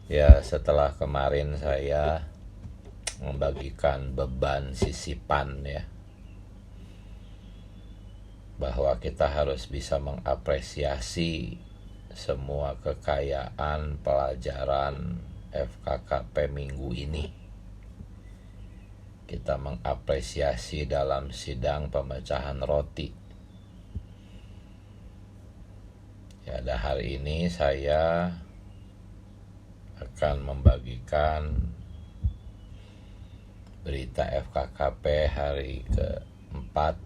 Ya, setelah kemarin saya membagikan beban sisipan ya, bahwa kita harus bisa mengapresiasi semua kekayaan pelajaran FKKP minggu ini. Kita mengapresiasi dalam sidang pemecahan roti. Ya, dan hari ini saya akan membagikan berita FKKP hari keempat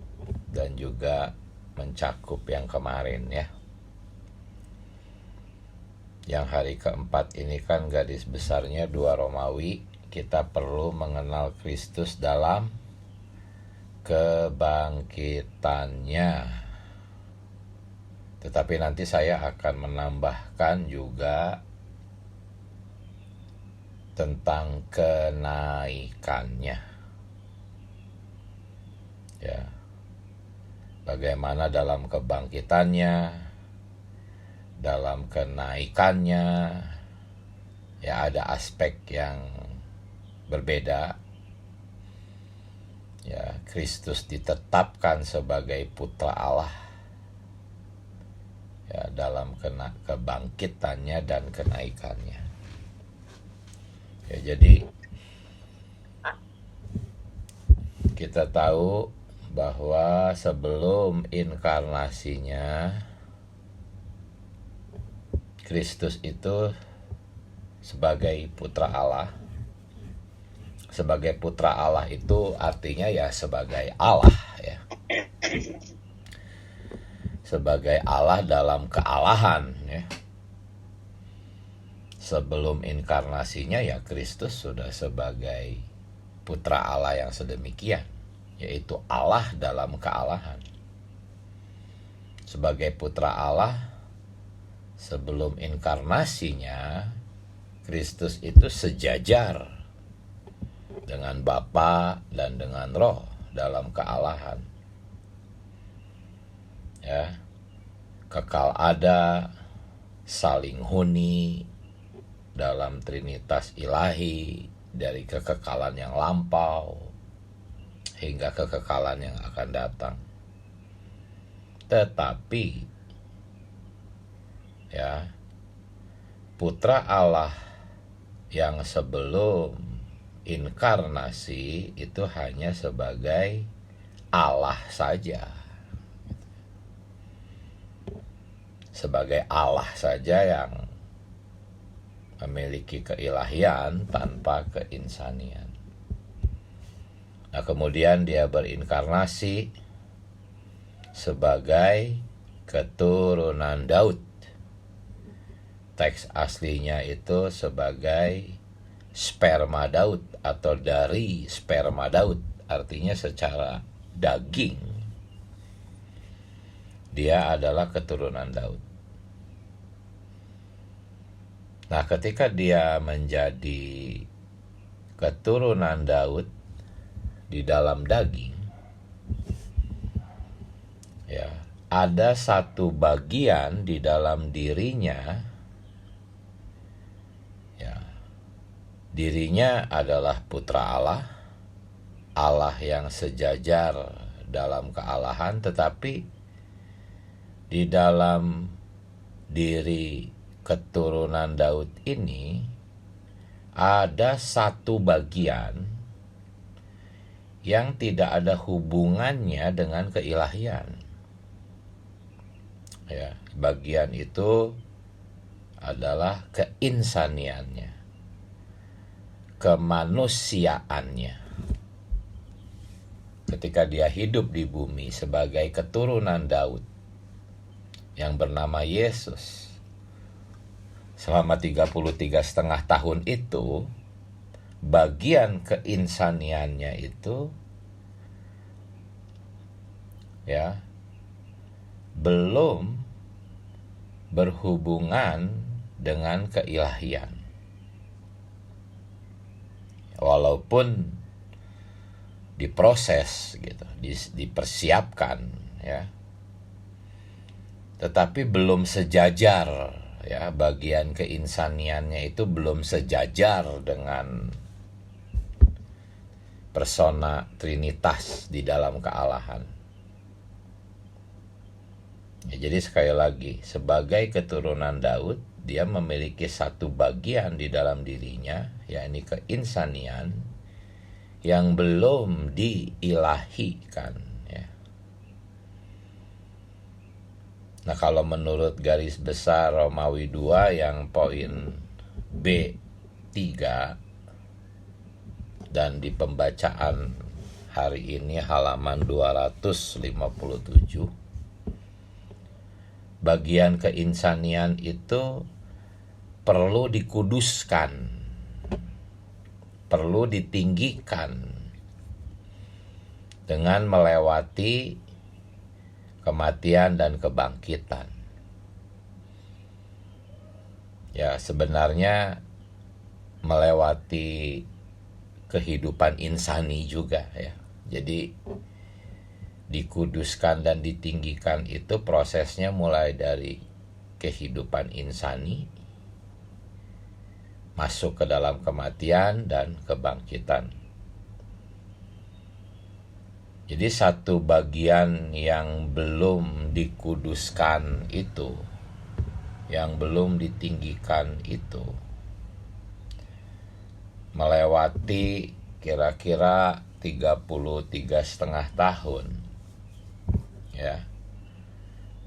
dan juga mencakup yang kemarin ya. Yang hari keempat ini kan garis besarnya 2 Romawi. Kita perlu mengenal Kristus dalam kebangkitannya. Tetapi nanti saya akan menambahkan juga tentang kenaikannya. Ya. Bagaimana dalam kebangkitannya, dalam kenaikannya, ya ada aspek yang berbeda. Ya, Kristus ditetapkan sebagai putra Allah ya dalam kebangkitannya dan kenaikannya. Ya, jadi kita tahu bahwa sebelum inkarnasinya Kristus itu sebagai putra Allah. Sebagai putra Allah itu artinya ya sebagai Allah ya. Sebagai Allah dalam kealahan ya. Sebelum inkarnasinya ya Kristus sudah sebagai putra Allah yang sedemikian, yaitu Allah dalam kealahan. Sebagai putra Allah sebelum inkarnasinya Kristus itu sejajar dengan Bapa dan dengan Roh dalam kealahan. Ya, kekal ada, saling huni dalam Trinitas Ilahi dari kekekalan yang lampau hingga kekekalan yang akan datang. Tetapi ya, putra Allah yang sebelum inkarnasi itu hanya sebagai Allah saja. Sebagai Allah saja yang memiliki keilahian tanpa keinsanian. Nah, kemudian dia berinkarnasi sebagai keturunan Daud. Teks aslinya itu sebagai sperma Daud atau dari sperma Daud, artinya secara daging dia adalah keturunan Daud. Nah, ketika dia menjadi keturunan Daud di dalam daging, ya, ada satu bagian di dalam dirinya, ya, dirinya adalah putra Allah, Allah yang sejajar dalam kealahan, tetapi di dalam diri keturunan Daud ini ada satu bagian yang tidak ada hubungannya dengan keilahian. Ya, bagian itu adalah keinsaniannya, kemanusiaannya. Ketika dia hidup di bumi sebagai keturunan Daud yang bernama Yesus, selama 33,5 tahun itu, bagian keinsaniannya itu ya belum berhubungan dengan keilahian. Walaupun diproses gitu, dipersiapkan ya. Tetapi belum sejajar ya, bagian keinsaniannya itu belum sejajar dengan persona Trinitas di dalam kealahan. Ya, jadi sekali lagi, sebagai keturunan Daud, dia memiliki satu bagian di dalam dirinya, yakni keinsanian yang belum diilahikan. Ya. Nah, kalau menurut garis besar Romawi 2 yang poin B3 dan di pembacaan hari ini halaman 257, bagian keinsanian itu perlu dikuduskan, perlu ditinggikan dengan melewati kematian dan kebangkitan. Ya, sebenarnya melewati kehidupan insani juga ya. Jadi dikuduskan dan ditinggikan itu prosesnya mulai dari kehidupan insani masuk ke dalam kematian dan kebangkitan. Jadi satu bagian yang belum dikuduskan itu, yang belum ditinggikan itu, melewati kira-kira 33,5 tahun ya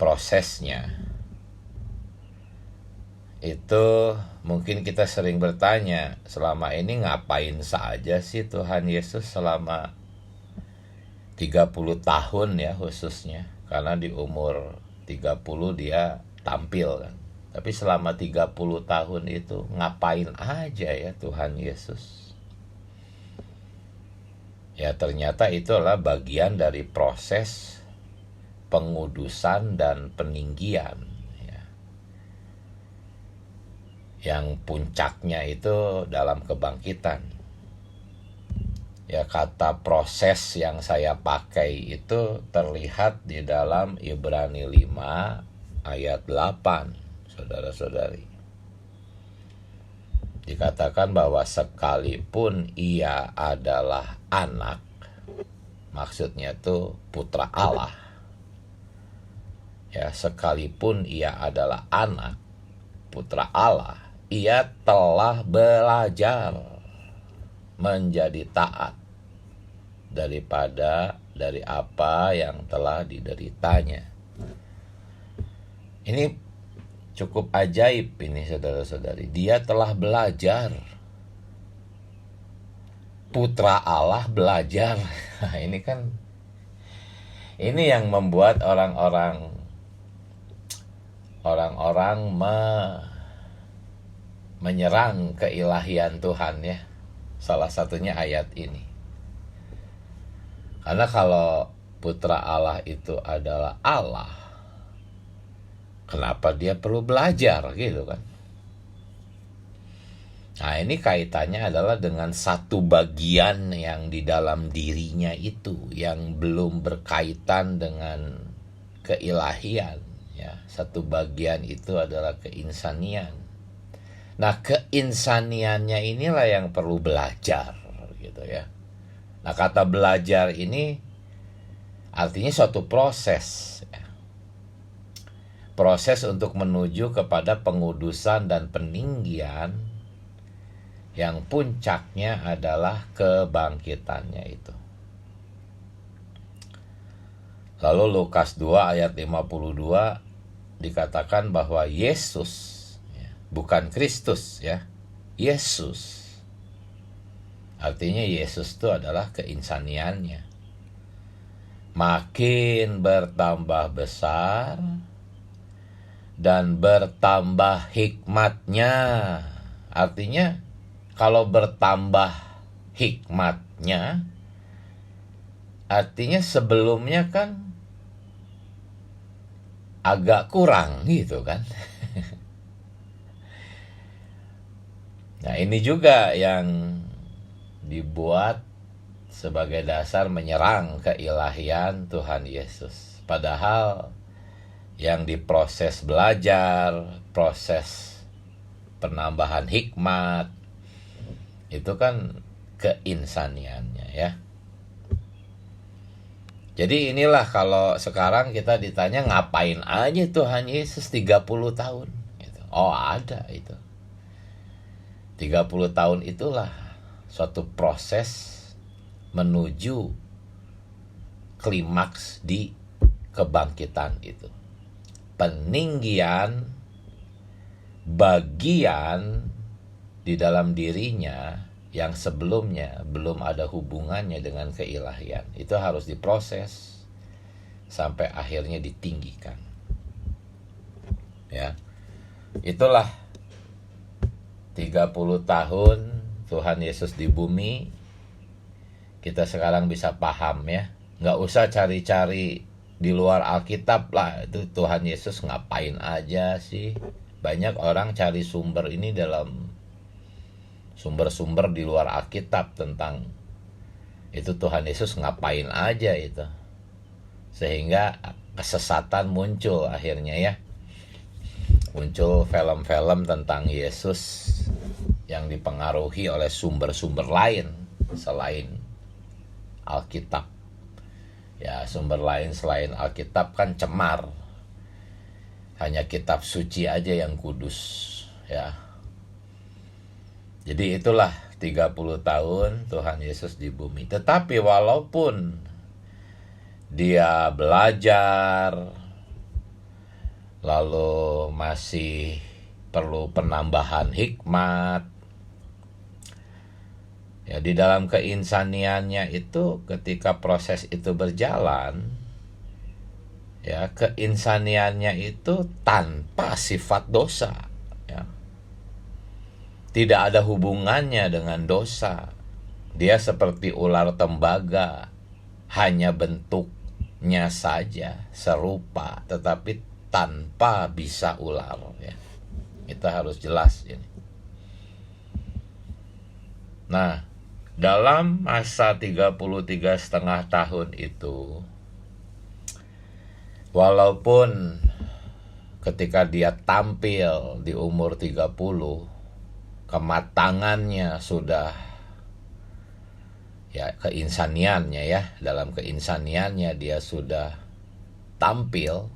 prosesnya. Itu mungkin kita sering bertanya, selama ini ngapain saja sih Tuhan Yesus selama 30 tahun ya khususnya, karena di umur 30 dia tampil kan. Tapi selama 30 tahun itu ngapain aja ya Tuhan Yesus? Ya ternyata itulah bagian dari proses pengudusan dan peninggian ya. Yang puncaknya itu dalam kebangkitan. Ya, kata proses yang saya pakai itu terlihat di dalam Ibrani 5 ayat 8, saudara-saudari. Dikatakan bahwa sekalipun ia adalah anak, maksudnya itu putra Allah. Ya, sekalipun ia adalah anak, putra Allah, ia telah belajar menjadi taat dari apa yang telah dideritanya. Ini cukup ajaib ini saudara-saudari. Dia telah belajar. Putra Allah belajar. Ini kan, ini yang membuat orang-orang menyerang keilahian Tuhan ya. Salah satunya ayat ini. Karena kalau putra Allah itu adalah Allah, kenapa dia perlu belajar gitu kan? Nah, ini kaitannya adalah dengan satu bagian yang di dalam dirinya itu yang belum berkaitan dengan keilahian ya. Satu bagian itu adalah keinsanian. Nah, keinsaniannya inilah yang perlu belajar gitu ya. Nah, kata belajar ini artinya suatu proses ya. Proses untuk menuju kepada pengudusan dan peninggian yang puncaknya adalah kebangkitannya itu. Lalu Lukas 2 ayat 52 dikatakan bahwa Yesus, bukan Kristus ya, Yesus. Artinya Yesus itu adalah keinsaniannya. Makin bertambah besar dan bertambah hikmatnya. Artinya kalau bertambah hikmatnya, artinya sebelumnya kan agak kurang gitu kan. Nah, ini juga yang dibuat sebagai dasar menyerang keilahian Tuhan Yesus. Padahal yang diproses belajar, proses penambahan hikmat, itu kan keinsaniannya ya. Jadi inilah kalau sekarang kita ditanya ngapain aja Tuhan Yesus 30 tahun gitu. Oh ada itu 30 tahun itulah suatu proses menuju klimaks di kebangkitan itu. Peninggian bagian di dalam dirinya yang sebelumnya belum ada hubungannya dengan keilahian. Itu harus diproses sampai akhirnya ditinggikan. Ya. Itulah 30 tahun Tuhan Yesus di bumi. Kita sekarang bisa paham ya. Nggak usah cari-cari di luar Alkitab lah. Itu Tuhan Yesus ngapain aja sih. Banyak orang cari sumber ini dalam sumber-sumber di luar Alkitab tentang itu Tuhan Yesus ngapain aja itu. Sehingga kesesatan muncul akhirnya ya. Muncul film-film tentang Yesus yang dipengaruhi oleh sumber-sumber lain selain Alkitab. Ya, sumber lain selain Alkitab kan cemar. Hanya kitab suci aja yang kudus, ya. Jadi itulah 30 tahun Tuhan Yesus di bumi. Tetapi walaupun dia belajar, lalu masih perlu penambahan hikmat, ya di dalam keinsaniannya itu ketika proses itu berjalan, ya keinsaniannya itu tanpa sifat dosa, ya. Tidak ada hubungannya dengan dosa. Dia seperti ular tembaga, hanya bentuknya saja serupa, tetapi tanpa bisa ular. Ya. Itu harus jelas ini. Nah, dalam masa 33,5 tahun itu, walaupun ketika dia tampil di umur 30, kematangannya sudah, ya keinsaniannya ya, dalam keinsaniannya dia sudah tampil.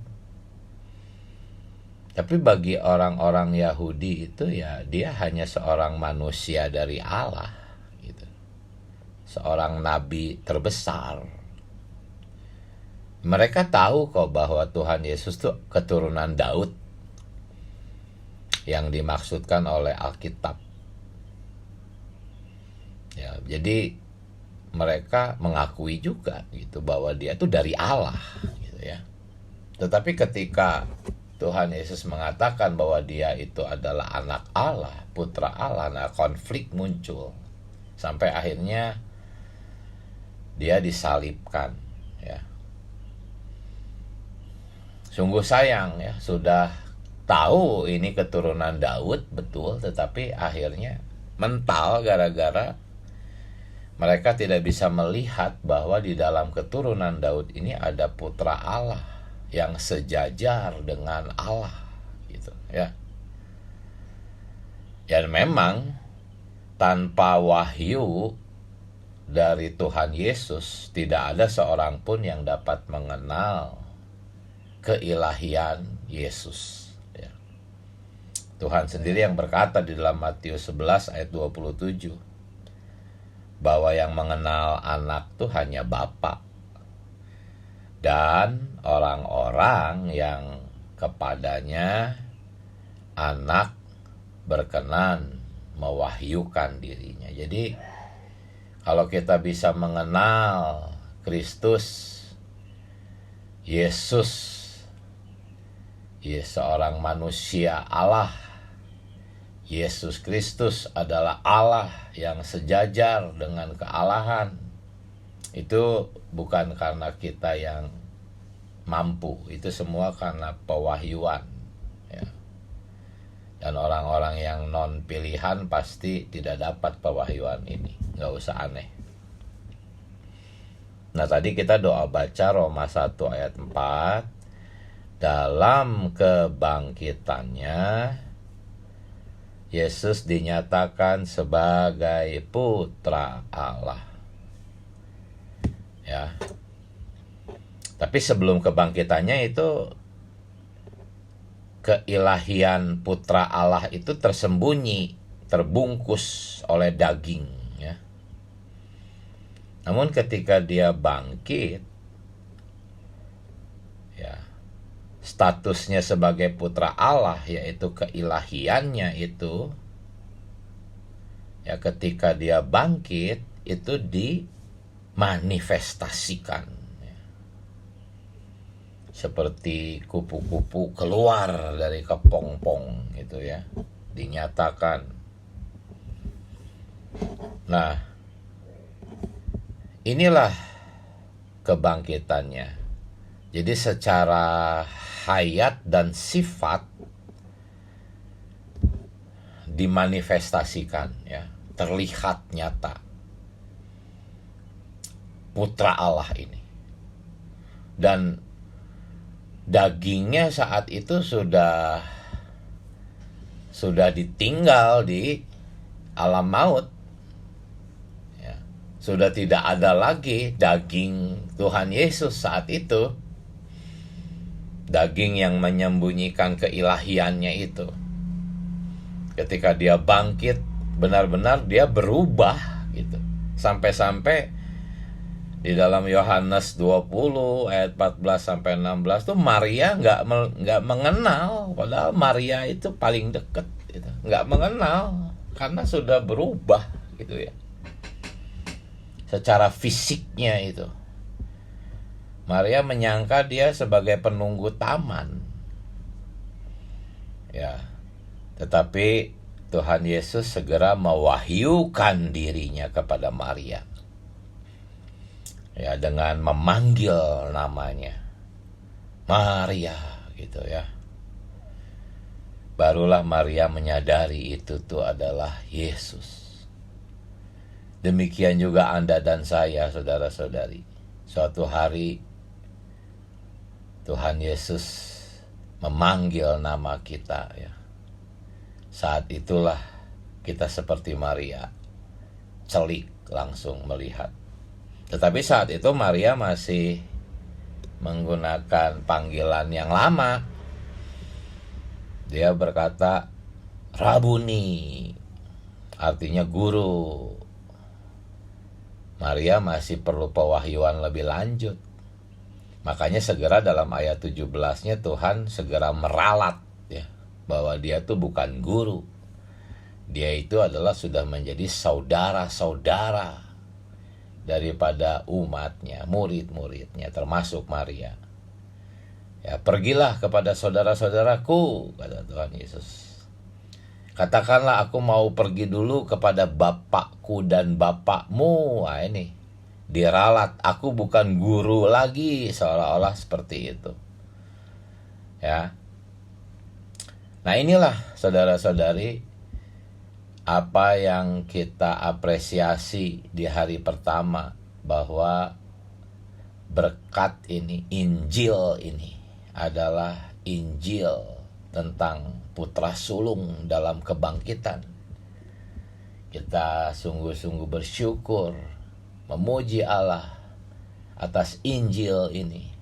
Tapi bagi orang-orang Yahudi itu ya dia hanya seorang manusia dari Allah gitu. Seorang nabi terbesar. Mereka tahu kok bahwa Tuhan Yesus itu keturunan Daud yang dimaksudkan oleh Alkitab. Ya, jadi mereka mengakui juga gitu bahwa dia itu dari Allah gitu ya. Tetapi ketika Tuhan Yesus mengatakan bahwa dia itu adalah anak Allah, putra Allah, nah konflik muncul sampai akhirnya dia disalibkan ya. Sungguh sayang ya, sudah tahu ini keturunan Daud betul, tetapi akhirnya mental gara-gara mereka tidak bisa melihat bahwa di dalam keturunan Daud ini ada putra Allah yang sejajar dengan Allah gitu ya. Dan memang tanpa wahyu dari Tuhan Yesus tidak ada seorang pun yang dapat mengenal keilahian Yesus ya. Tuhan sendiri yang berkata di dalam Matius 11 ayat 27 bahwa yang mengenal anak itu hanya Bapa, dan orang-orang yang kepadanya anak berkenan mewahyukan dirinya. Jadi kalau kita bisa mengenal Kristus Yesus, seorang manusia Allah, Yesus Kristus adalah Allah yang sejajar dengan kealahan. Itu bukan karena kita yang mampu, itu semua karena pewahyuan ya. Dan orang-orang yang non pilihan pasti tidak dapat pewahyuan ini. Gak usah aneh. Nah tadi kita doa baca Roma 1 ayat 4, dalam kebangkitannya Yesus dinyatakan sebagai putra Allah. Ya. Tapi sebelum kebangkitannya itu keilahian putra Allah itu tersembunyi, terbungkus oleh daging, ya. Namun ketika dia bangkit, ya, statusnya sebagai putra Allah, yaitu keilahiannya itu, ya, ketika dia bangkit itu dimanifestasikan, ya. Seperti kupu-kupu keluar dari kepompong gitu, ya, dinyatakan. Nah, inilah kebangkitannya. Jadi secara hayat dan sifat dimanifestasikan, ya, terlihat nyata putra Allah ini. Dan dagingnya saat itu sudah ditinggal di alam maut. Ya, sudah tidak ada lagi daging Tuhan Yesus saat itu. Daging yang menyembunyikan keilahiannya itu. Ketika dia bangkit, benar-benar dia berubah gitu. Sampai-sampai di dalam Yohanes 20 ayat 14 sampai 16 tuh Maria nggak mengenal, padahal Maria itu paling dekat gitu. Nggak mengenal karena sudah berubah gitu, ya. Secara fisiknya itu. Maria menyangka dia sebagai penunggu taman. Ya. Tetapi Tuhan Yesus segera mewahyukan dirinya kepada Maria. Ya, dengan memanggil namanya. Maria gitu, ya. Barulah Maria menyadari itu tuh adalah Yesus. Demikian juga Anda dan saya, saudara-saudari. Suatu hari Tuhan Yesus memanggil nama kita, ya. Saat itulah kita seperti Maria, celik langsung melihat. Tetapi saat itu Maria masih menggunakan panggilan yang lama. Dia berkata Rabuni, artinya guru. Maria masih perlu pewahyuan lebih lanjut. Makanya segera dalam ayat 17-nya Tuhan segera meralat, ya, bahwa dia tuh bukan guru. Dia itu adalah sudah menjadi saudara-saudara daripada umatnya, murid-muridnya, termasuk Maria. Ya, pergilah kepada saudara-saudaraku, kata Tuhan Yesus. Katakanlah aku mau pergi dulu kepada bapakku dan bapakmu. Nah, ini diralat, aku bukan guru lagi, seolah-olah seperti itu. Ya. Nah, inilah saudara-saudari apa yang kita apresiasi di hari pertama, bahwa berkat ini, Injil ini adalah Injil tentang putra sulung dalam kebangkitan. Kita sungguh-sungguh bersyukur, memuji Allah atas Injil ini.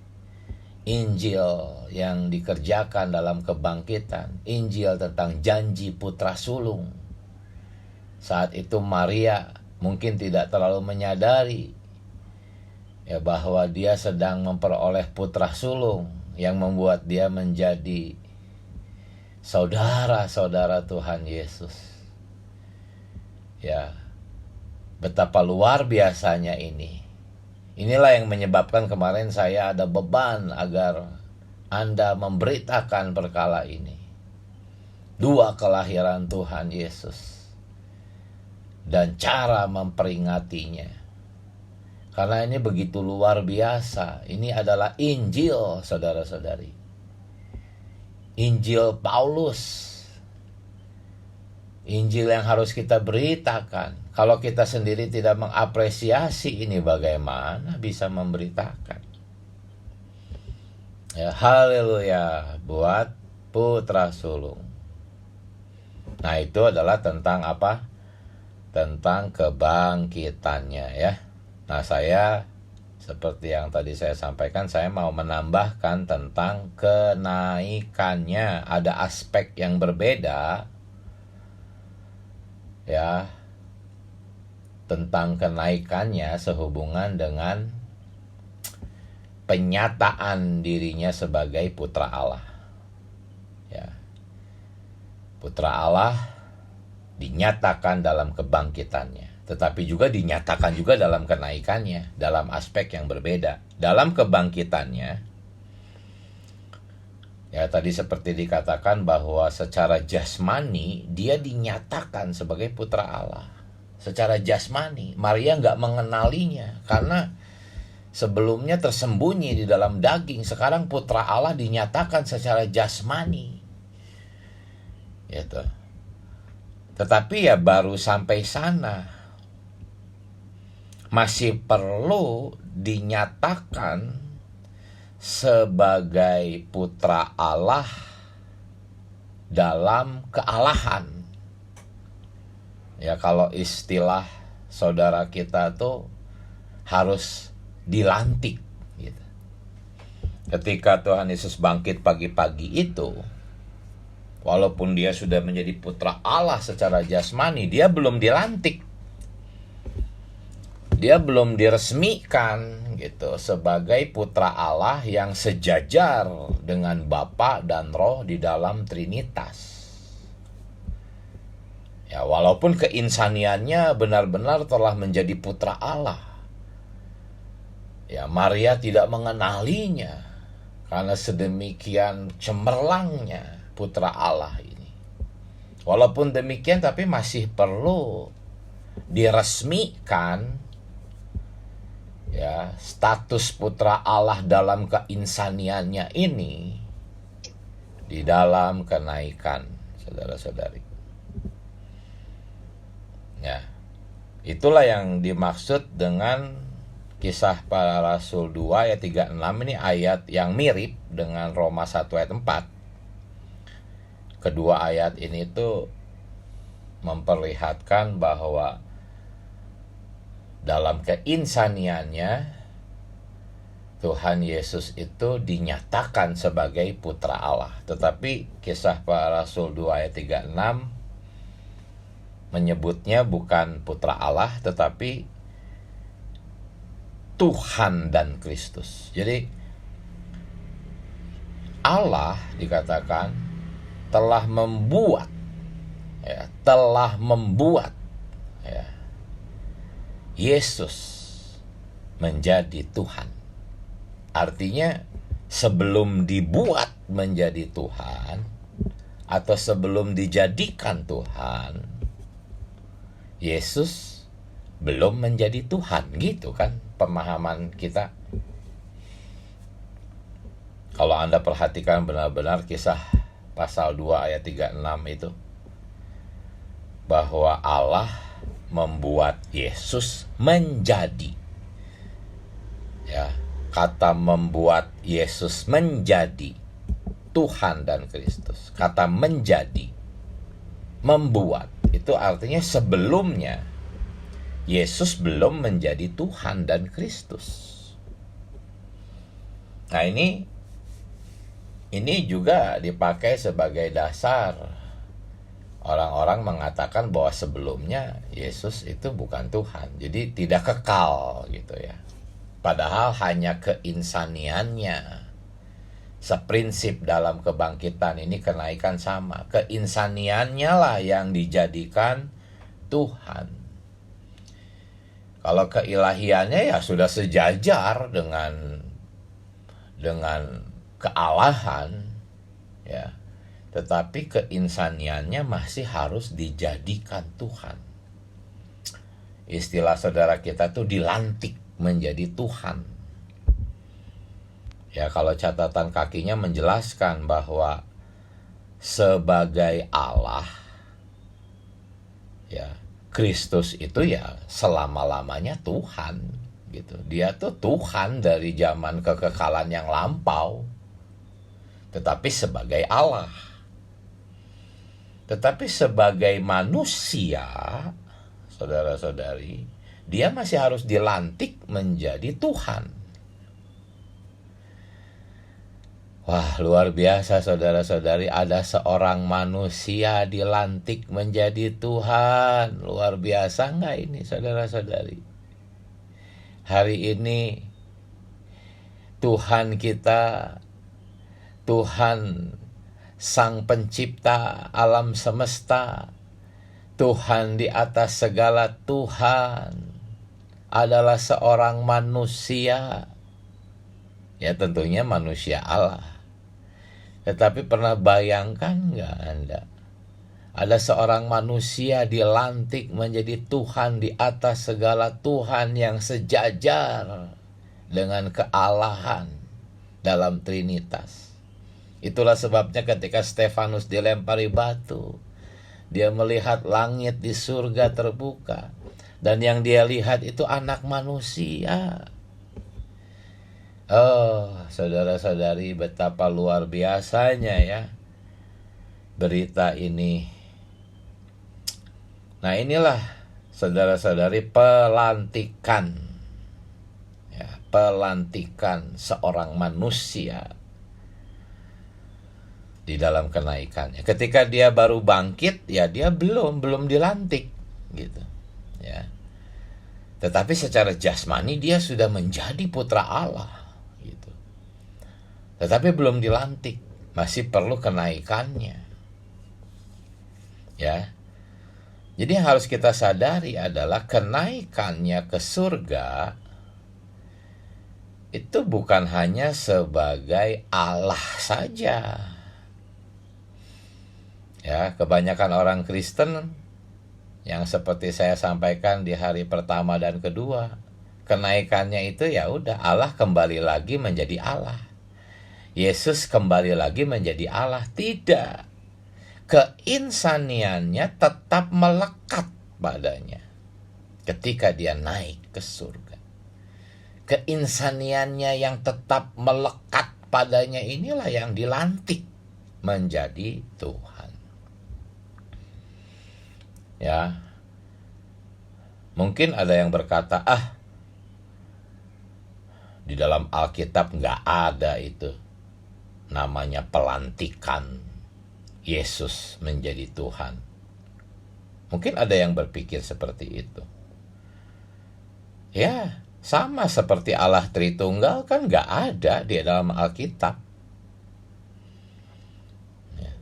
Injil yang dikerjakan dalam kebangkitan. Injil tentang janji putra sulung. Saat itu Maria mungkin tidak terlalu menyadari, ya, bahwa dia sedang memperoleh putra sulung yang membuat dia menjadi saudara-saudara Tuhan Yesus. Ya, betapa luar biasanya ini. Inilah yang menyebabkan kemarin saya ada beban agar Anda memberitakan perkala ini. Dua kelahiran Tuhan Yesus dan cara memperingatinya. Karena ini begitu luar biasa. Ini adalah Injil, saudara-saudari. Injil Paulus. Injil yang harus kita beritakan. Kalau kita sendiri tidak mengapresiasi ini, bagaimana bisa memberitakan? Ya, haleluya buat putra sulung. Nah, itu adalah tentang apa? Tentang kebangkitannya ya. Nah, saya seperti yang tadi saya sampaikan, saya mau menambahkan tentang kenaikannya. Ada aspek yang berbeda ya tentang kenaikannya sehubungan dengan penyataan dirinya sebagai putra Allah. Ya. Putra Allah dinyatakan dalam kebangkitannya, tetapi juga dinyatakan juga dalam kenaikannya, dalam aspek yang berbeda. Dalam kebangkitannya, ya tadi seperti dikatakan bahwa secara jasmani dia dinyatakan sebagai putra Allah. Secara jasmani, Maria nggak mengenalinya karena sebelumnya tersembunyi di dalam daging. Sekarang putra Allah dinyatakan secara jasmani. Gitu. Tetapi ya baru sampai sana. Masih perlu dinyatakan sebagai putra Allah dalam kealahan. Ya, kalau istilah saudara kita tuh harus dilantik gitu. Ketika Tuhan Yesus bangkit pagi-pagi itu, walaupun dia sudah menjadi putra Allah secara jasmani, dia belum dilantik. Dia belum diresmikan gitu sebagai putra Allah yang sejajar dengan Bapa dan Roh di dalam Trinitas. Ya, walaupun keinsaniannya benar-benar telah menjadi putra Allah. Ya, Maria tidak mengenalinya karena sedemikian cemerlangnya putra Allah ini. Walaupun demikian tapi masih perlu diresmikan ya status putra Allah dalam keinsaniannya ini di dalam kenaikan, saudara-saudari. Ya, itulah yang dimaksud dengan Kisah Para Rasul 2 ayat 36. Ini ayat yang mirip dengan Roma 1 ayat 4. Kedua ayat ini tuh memperlihatkan bahwa dalam keinsaniannya Tuhan Yesus itu dinyatakan sebagai putra Allah. Tetapi Kisah Para Rasul 2 ayat 36 menyebutnya bukan putra Allah tetapi Tuhan dan Kristus. Jadi Allah dikatakan telah membuat ya, Yesus menjadi Tuhan. Artinya sebelum dibuat menjadi Tuhan atau sebelum dijadikan Tuhan, Yesus belum menjadi Tuhan, gitu kan pemahaman kita. Kalau Anda perhatikan benar-benar Kisah pasal 2 ayat 36 itu, bahwa Allah membuat Yesus menjadi. Ya, kata membuat Yesus menjadi Tuhan dan Kristus. Kata menjadi, membuat, itu artinya sebelumnya Yesus belum menjadi Tuhan dan Kristus. Nah, ini juga dipakai sebagai dasar orang-orang mengatakan bahwa sebelumnya Yesus itu bukan Tuhan. Jadi tidak kekal gitu ya. Padahal hanya keinsaniannya seprinsip dalam kebangkitan ini, kenaikan sama. Keinsaniannya lah yang dijadikan Tuhan. Kalau keilahiannya ya sudah sejajar dengan kealahan ya. Tetapi keinsaniannya masih harus dijadikan Tuhan. Istilah saudara kita tuh dilantik menjadi Tuhan. Ya, kalau catatan kakinya menjelaskan bahwa sebagai Allah ya, Kristus itu ya selama-lamanya Tuhan gitu. Dia tuh Tuhan dari zaman kekekalan yang lampau tetapi sebagai Allah. Tetapi sebagai manusia, saudara-saudari, dia masih harus dilantik menjadi Tuhan. Wah, luar biasa saudara-saudari, ada seorang manusia dilantik menjadi Tuhan. Luar biasa nggak ini saudara-saudari? Hari ini Tuhan kita, Tuhan Sang Pencipta alam semesta, Tuhan di atas segala Tuhan, adalah seorang manusia. Ya tentunya manusia Allah. Tetapi pernah bayangkan nggak Anda? Ada seorang manusia dilantik menjadi Tuhan di atas segala Tuhan yang sejajar dengan kealahan dalam Trinitas. Itulah sebabnya ketika Stefanus dilempari batu, dia melihat langit di surga terbuka. Dan yang dia lihat itu anak manusia. Oh, saudara-saudari, betapa luar biasanya ya berita ini. Nah, inilah saudara-saudari pelantikan. Ya, pelantikan seorang manusia di dalam kenaikannya. Ketika dia baru bangkit, ya dia belum dilantik gitu. Ya. Tetapi secara jasmani dia sudah menjadi putra Allah. Tetapi belum dilantik, masih perlu kenaikannya. Ya. Jadi yang harus kita sadari adalah kenaikannya ke surga itu bukan hanya sebagai Allah saja. Ya, kebanyakan orang Kristen yang seperti saya sampaikan di hari pertama dan kedua, kenaikannya itu ya udah Allah kembali lagi menjadi Allah. Yesus kembali lagi menjadi Allah. Tidak. Keinsaniannya tetap melekat padanya ketika dia naik ke surga. Keinsaniannya yang tetap melekat padanya inilah yang dilantik menjadi Tuhan. Ya. Mungkin ada yang berkata, di dalam Alkitab nggak ada itu. Namanya pelantikan Yesus menjadi Tuhan. Mungkin ada yang berpikir seperti itu. Ya, sama seperti Allah Tritunggal kan gak ada di dalam Alkitab. Ya.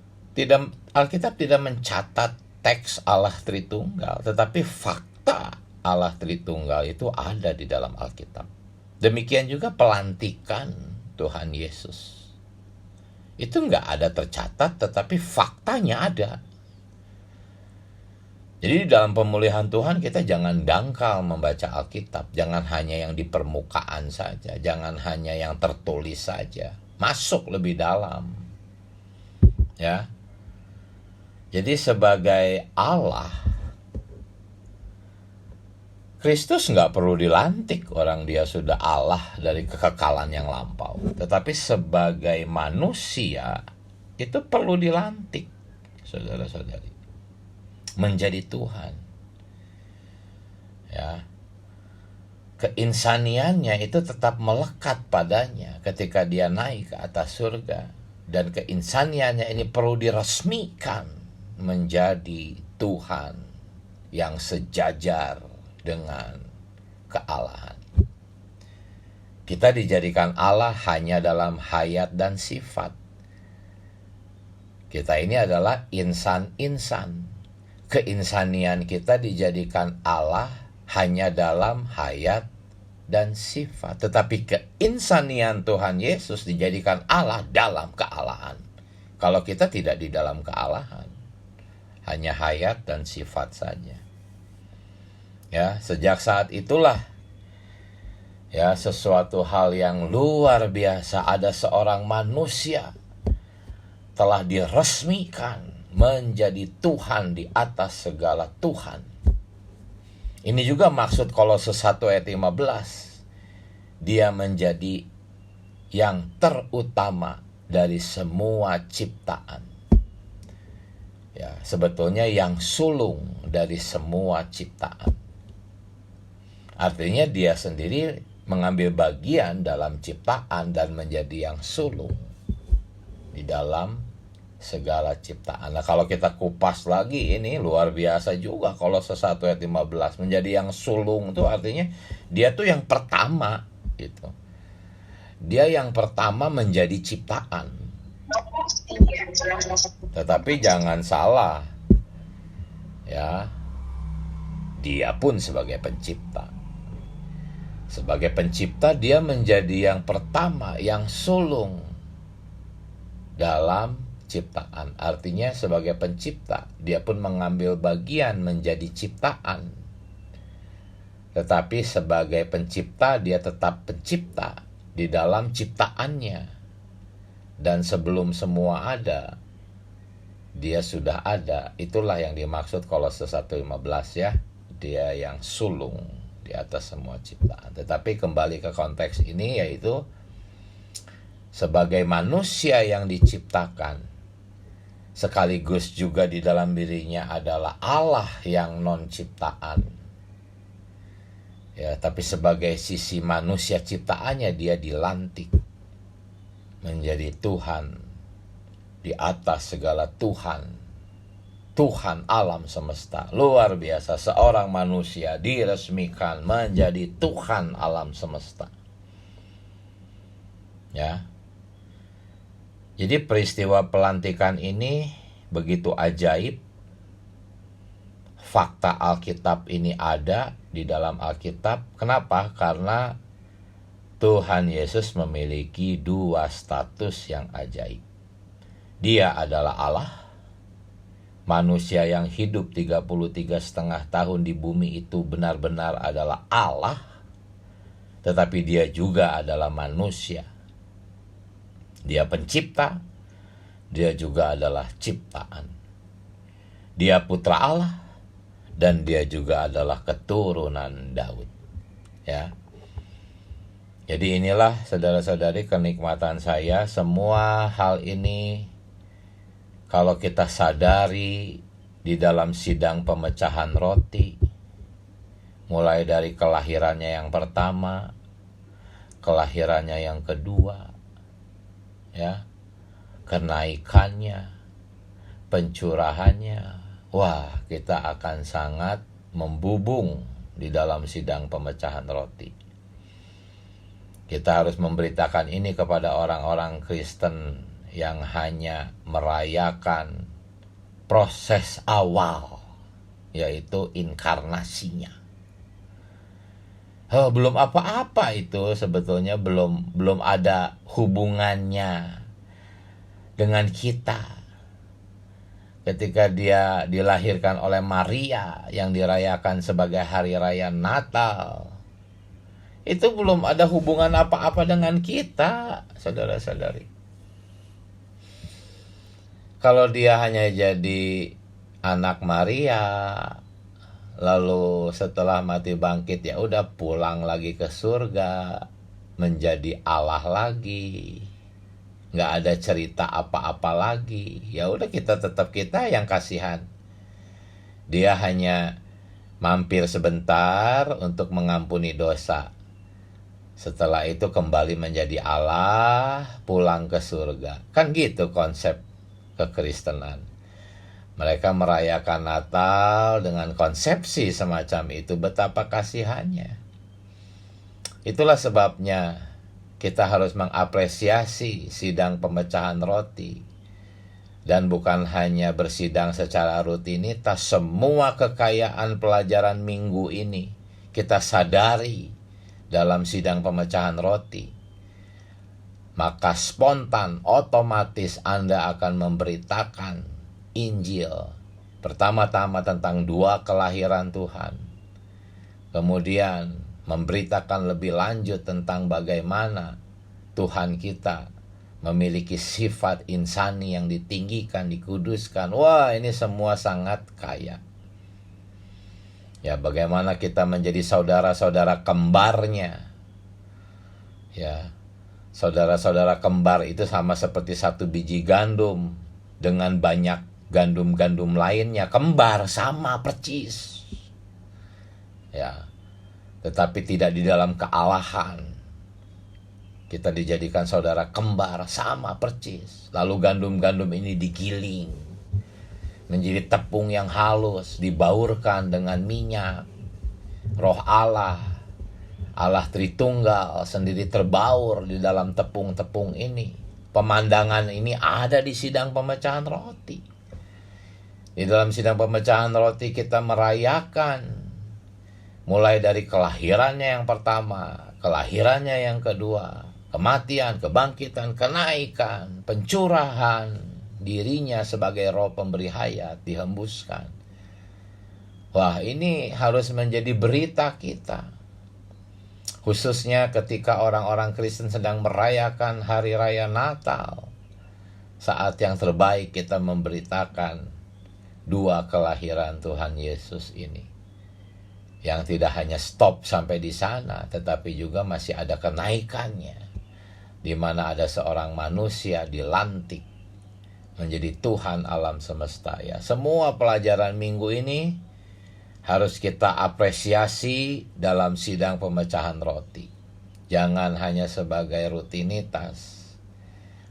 Alkitab tidak mencatat teks Allah Tritunggal, tetapi fakta Allah Tritunggal itu ada di dalam Alkitab. Demikian juga pelantikan Tuhan Yesus. Itu nggak ada tercatat, tetapi faktanya ada. Jadi dalam pemulihan Tuhan kita jangan dangkal membaca Alkitab. Jangan hanya yang di permukaan saja. Jangan hanya yang tertulis saja. Masuk lebih dalam. Ya. Jadi sebagai Allah, Kristus nggak perlu dilantik, orang dia sudah Allah dari kekekalan yang lampau. Tetapi sebagai manusia, itu perlu dilantik, saudara-saudari. Menjadi Tuhan. Ya. Keinsaniannya itu tetap melekat padanya ketika dia naik ke atas surga. Dan keinsaniannya ini perlu diresmikan menjadi Tuhan yang sejajar dengan kealahan. Kita dijadikan Allah hanya dalam hayat dan sifat. Kita ini adalah insan-insan. Keinsanian kita dijadikan Allah hanya dalam hayat dan sifat. Tetapi keinsanian Tuhan Yesus dijadikan Allah dalam kealahan. Kalau kita tidak di dalam kealahan, hanya hayat dan sifat saja. Ya, sejak saat itulah ya sesuatu hal yang luar biasa, ada seorang manusia telah diresmikan menjadi Tuhan di atas segala Tuhan. Ini juga maksud Kolose 1 ayat 15. Dia menjadi yang terutama dari semua ciptaan. Ya, sebetulnya yang sulung dari semua ciptaan. Artinya dia sendiri mengambil bagian dalam ciptaan dan menjadi yang sulung di dalam segala ciptaan. Nah, kalau kita kupas lagi, ini luar biasa juga. Kolose 1 ayat 15, menjadi yang sulung itu artinya dia tuh yang pertama gitu. Dia yang pertama menjadi ciptaan. Tetapi jangan salah, ya, dia pun sebagai pencipta. Sebagai pencipta dia menjadi yang pertama, yang sulung dalam ciptaan. Artinya sebagai pencipta dia pun mengambil bagian menjadi ciptaan. Tetapi sebagai pencipta dia tetap pencipta di dalam ciptaannya. Dan sebelum semua ada, dia sudah ada. Itulah yang dimaksud Kolose 1:15 ya. Dia yang sulung di atas semua ciptaan. Tetapi kembali ke konteks ini, yaitu sebagai manusia yang diciptakan, sekaligus juga di dalam dirinya adalah Allah yang non ciptaan. Ya, tapi sebagai sisi manusia ciptaannya dia dilantik menjadi Tuhan di atas segala Tuhan. Tuhan alam semesta. Luar biasa, seorang manusia diresmikan menjadi Tuhan alam semesta. Ya. Jadi peristiwa pelantikan ini begitu ajaib. Fakta Alkitab ini ada di dalam Alkitab. Kenapa? Karena Tuhan Yesus memiliki dua status yang ajaib. Dia adalah Allah, manusia yang hidup 33,5 tahun di bumi itu benar-benar adalah Allah, tetapi dia juga adalah manusia. Dia pencipta, dia juga adalah ciptaan. Dia putra Allah, dan dia juga adalah keturunan Daud. Ya. Jadi inilah saudara-saudari kenikmatan saya. Semua hal ini kalau kita sadari di dalam sidang pemecahan roti, mulai dari kelahirannya yang pertama, kelahirannya yang kedua, ya, kenaikannya, pencurahannya, wah, kita akan sangat membubung di dalam sidang pemecahan roti. Kita harus memberitakan ini kepada orang-orang Kristen yang hanya merayakan proses awal, yaitu inkarnasinya. Belum apa-apa itu sebetulnya, belum ada hubungannya dengan kita. Ketika dia dilahirkan oleh Maria yang dirayakan sebagai hari raya Natal, itu belum ada hubungan apa-apa dengan kita, saudara-saudari. Kalau dia hanya jadi anak Maria, lalu setelah mati bangkit ya udah pulang lagi ke surga, menjadi Allah lagi, nggak ada cerita apa-apa lagi. Ya udah, kita tetap kita yang kasihan. Dia hanya mampir sebentar untuk mengampuni dosa. Setelah itu kembali menjadi Allah, pulang ke surga. Kan gitu konsep kekristenan. Mereka merayakan Natal dengan konsepsi semacam itu. Betapa kasihannya. Itulah sebabnya kita harus mengapresiasi sidang pemecahan roti. Dan bukan hanya bersidang secara rutinitas, semua kekayaan pelajaran minggu ini kita sadari dalam sidang pemecahan roti. Maka spontan, otomatis Anda akan memberitakan Injil. Pertama-tama tentang dua kelahiran Tuhan. Kemudian memberitakan lebih lanjut tentang bagaimana Tuhan kita memiliki sifat insani yang ditinggikan, dikuduskan. Wah, ini semua sangat kaya. Ya, bagaimana kita menjadi saudara-saudara kembarnya. Ya, Saudara-saudara kembar itu sama seperti satu biji gandum dengan banyak gandum-gandum lainnya. Kembar sama percis. Ya. Tetapi tidak di dalam kealahan. Kita dijadikan saudara kembar sama percis. Lalu gandum-gandum ini digiling menjadi tepung yang halus, dibaurkan dengan minyak. Roh Allah Tritunggal sendiri terbaur di dalam tepung-tepung ini. Pemandangan ini ada di sidang pemecahan roti. Di dalam sidang pemecahan roti kita merayakan mulai dari kelahirannya yang pertama, kelahirannya yang kedua, kematian, kebangkitan, kenaikan, pencurahan dirinya sebagai roh pemberi hayat dihembuskan. Wah, ini harus menjadi berita kita. Khususnya ketika orang-orang Kristen sedang merayakan hari raya Natal. Saat yang terbaik kita memberitakan dua kelahiran Tuhan Yesus ini. Yang tidak hanya stop sampai di sana, tetapi juga masih ada kenaikannya. Di mana ada seorang manusia dilantik menjadi Tuhan alam semesta. Ya, semua pelajaran minggu ini harus kita apresiasi dalam sidang pemecahan roti. Jangan hanya sebagai rutinitas.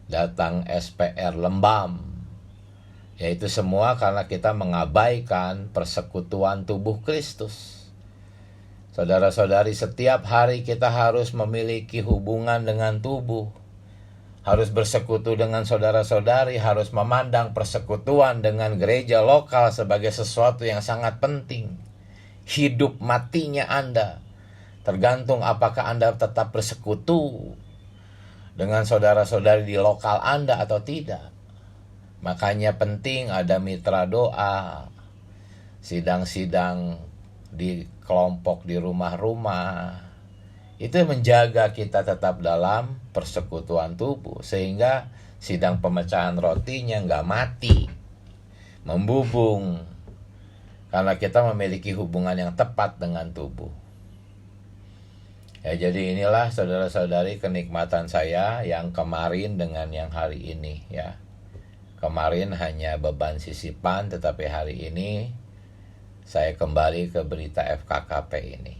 Datang SPR lembam. Yaitu semua karena kita mengabaikan persekutuan tubuh Kristus. Saudara-saudari, setiap hari kita harus memiliki hubungan dengan tubuh. Harus bersekutu dengan saudara-saudari, harus memandang persekutuan dengan gereja lokal sebagai sesuatu yang sangat penting. Hidup matinya Anda tergantung apakah Anda tetap bersekutu dengan saudara-saudari di lokal Anda atau tidak. Makanya penting ada mitra doa, sidang-sidang di kelompok di rumah-rumah. Itu menjaga kita tetap dalam persekutuan tubuh. Sehingga sidang pemecahan rotinya nggak mati, membubung. Karena kita memiliki hubungan yang tepat dengan tubuh. Ya, jadi inilah saudara-saudari kenikmatan saya yang kemarin dengan yang hari ini. Ya, kemarin hanya beban sisipan, tetapi hari ini saya kembali ke berita FKKP ini.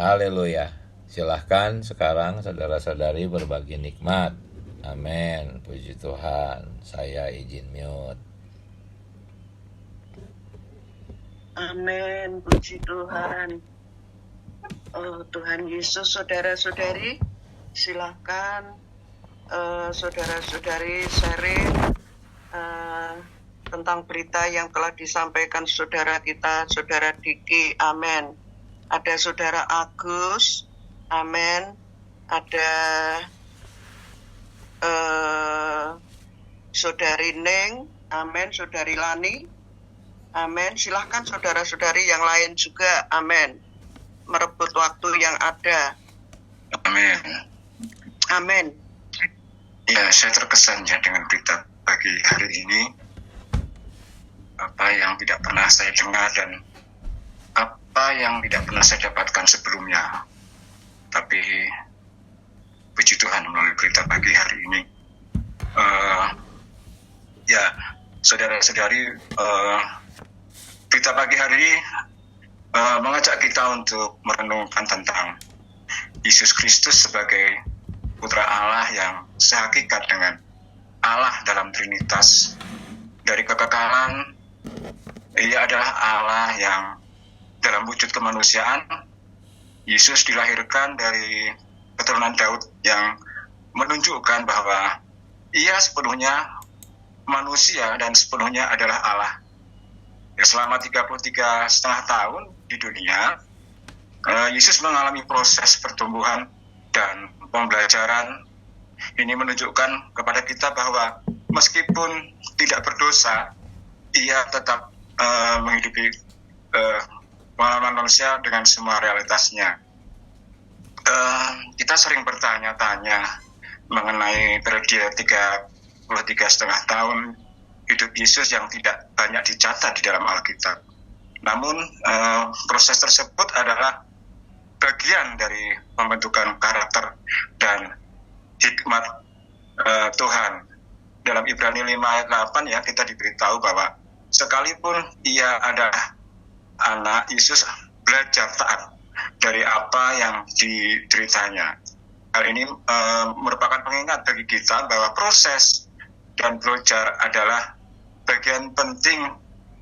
Haleluya. Silahkan sekarang saudara-saudari berbagi nikmat. Amin. Puji Tuhan. Saya izin mute. Amin. Puji Tuhan. Oh, Tuhan Yesus, saudara-saudari, silahkan saudara-saudari sharing tentang berita yang telah disampaikan saudara kita, saudara Diki. Amin. Ada saudara Agus. Amin. Ada saudari Neng. Amin. Saudari Lani. Amin. Silahkan saudara-saudari yang lain juga. Amin. Merebut waktu yang ada. Amin. Amin. Ya, saya terkesan ya dengan berita pagi hari ini. Apa yang tidak pernah saya dengar dan apa yang tidak pernah saya dapatkan sebelumnya. Tapi puji Tuhan melalui berita pagi hari ini. Ya, saudara-saudari, berita pagi hari ini mengajak kita untuk merenungkan tentang Yesus Kristus sebagai Putra Allah yang sehakikat dengan Allah dalam Trinitas. Dari kekekalan, Ia adalah Allah yang dalam wujud kemanusiaan. Yesus dilahirkan dari keturunan Daud yang menunjukkan bahwa Ia sepenuhnya manusia dan sepenuhnya adalah Allah. Ya, selama 33,5 tahun di dunia, Yesus mengalami proses pertumbuhan dan pembelajaran. Ini menunjukkan kepada kita bahwa meskipun tidak berdosa, Ia tetap menghidupi pengalaman manusia dengan semua realitasnya. Kita sering bertanya-tanya mengenai periode 33,5 tahun hidup Yesus yang tidak banyak dicatat di dalam Alkitab. Namun proses tersebut adalah bagian dari pembentukan karakter dan hikmat Tuhan. Dalam Ibrani 5 ayat 8 ya, kita diberitahu bahwa sekalipun ia adalah anak, Yesus belajar taat dari apa yang dideritanya. Hal ini merupakan pengingat bagi kita bahwa proses dan belajar adalah bagian penting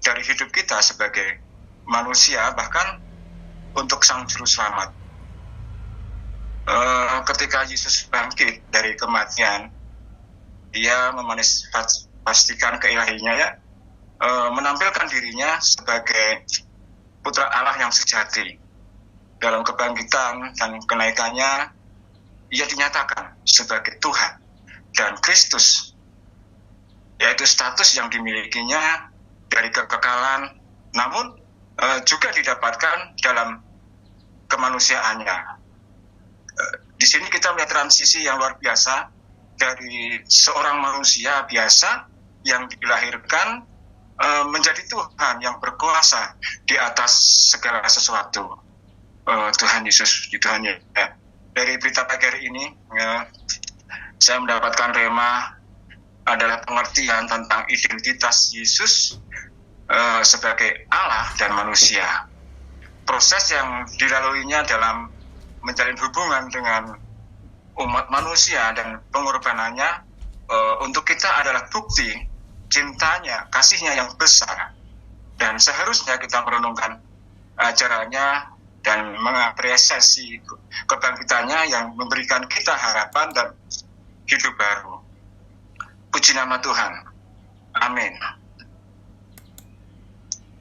dari hidup kita sebagai manusia, bahkan untuk Sang Juru Selamat. Ketika Yesus bangkit dari kematian, dia memanifestasikan keilahinya ya, menampilkan dirinya sebagai putra Allah yang sejati. Dalam kebangkitan dan kenaikannya, ia dinyatakan sebagai Tuhan dan Kristus, yaitu status yang dimilikinya dari kekekalan, namun juga didapatkan dalam kemanusiaannya. Di sini kita melihat transisi yang luar biasa dari seorang manusia biasa yang dilahirkan menjadi Tuhan yang berkuasa di atas segala sesuatu. Tuhan Yesus, Tuhan ya. Dari berita pagi hari ini, saya mendapatkan rema adalah pengertian tentang identitas Yesus sebagai Allah dan manusia. Proses yang dilaluinya dalam menjalin hubungan dengan umat manusia dan pengorbanannya untuk kita adalah bukti cintanya, kasihnya yang besar. Dan seharusnya kita merenungkan ajarannya dan mengapresiasi kebangkitannya yang memberikan kita harapan dan hidup baru. Puji nama Tuhan. Amin.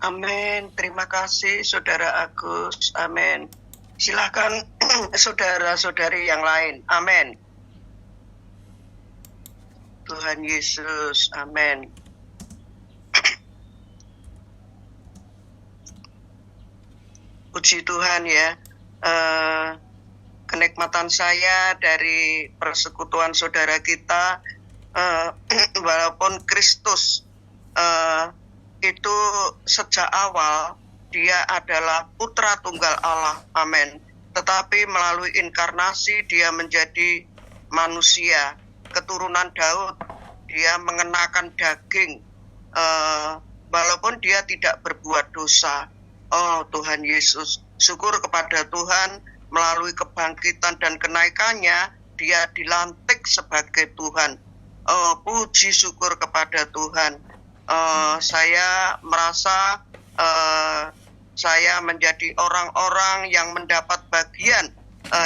Amin. Terima kasih Saudara Agus. Amin. Silakan saudara-saudari yang lain. Amin. Tuhan Yesus. Amin. Puji Tuhan ya. Kenikmatan saya dari persekutuan saudara kita, walaupun Kristus itu sejak awal dia adalah putra tunggal Allah, amin. Tetapi melalui inkarnasi dia menjadi manusia, keturunan Daud. Dia mengenakan daging, walaupun dia tidak berbuat dosa. Oh Tuhan Yesus, syukur kepada Tuhan, melalui kebangkitan dan kenaikannya, dia dilantik sebagai Tuhan. Oh puji syukur kepada Tuhan. Saya merasa saya menjadi orang-orang yang mendapat bagian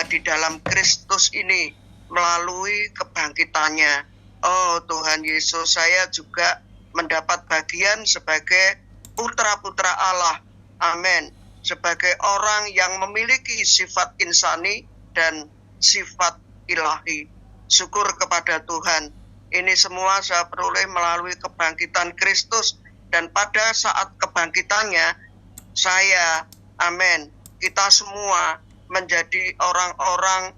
di dalam Kristus ini melalui kebangkitannya. Oh Tuhan Yesus, saya juga mendapat bagian sebagai putra-putra Allah. Amin. Sebagai orang yang memiliki sifat insani dan sifat ilahi. Syukur kepada Tuhan. Ini semua saya peroleh melalui kebangkitan Kristus. Dan pada saat kebangkitannya, saya, amin, kita semua menjadi orang-orang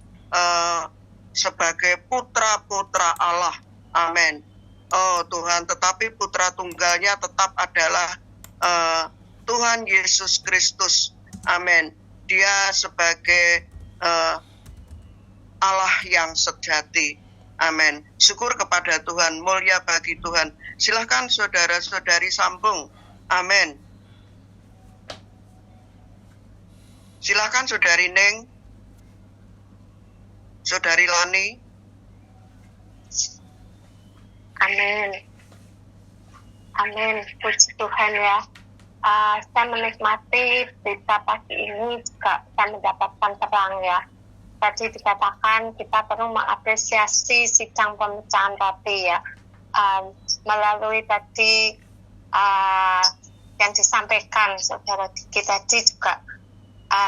sebagai putra-putra Allah. Amin. Oh Tuhan, tetapi putra tunggalnya tetap adalah Tuhan Yesus Kristus. Amin. Dia sebagai Allah yang sejati. Amin. Syukur kepada Tuhan, mulia bagi Tuhan. Silakan saudara-saudari sambung. Amin. Silakan Saudari Neng, Saudari Lani. Amin. Amin. Puji Tuhan ya. Saya menikmati berita pagi ini juga saya mendapatkan terang ya. Tadi dikatakan kita perlu mengapresiasi sidang pemecahan roti ya. Melalui tadi yang disampaikan saudara Diki tadi juga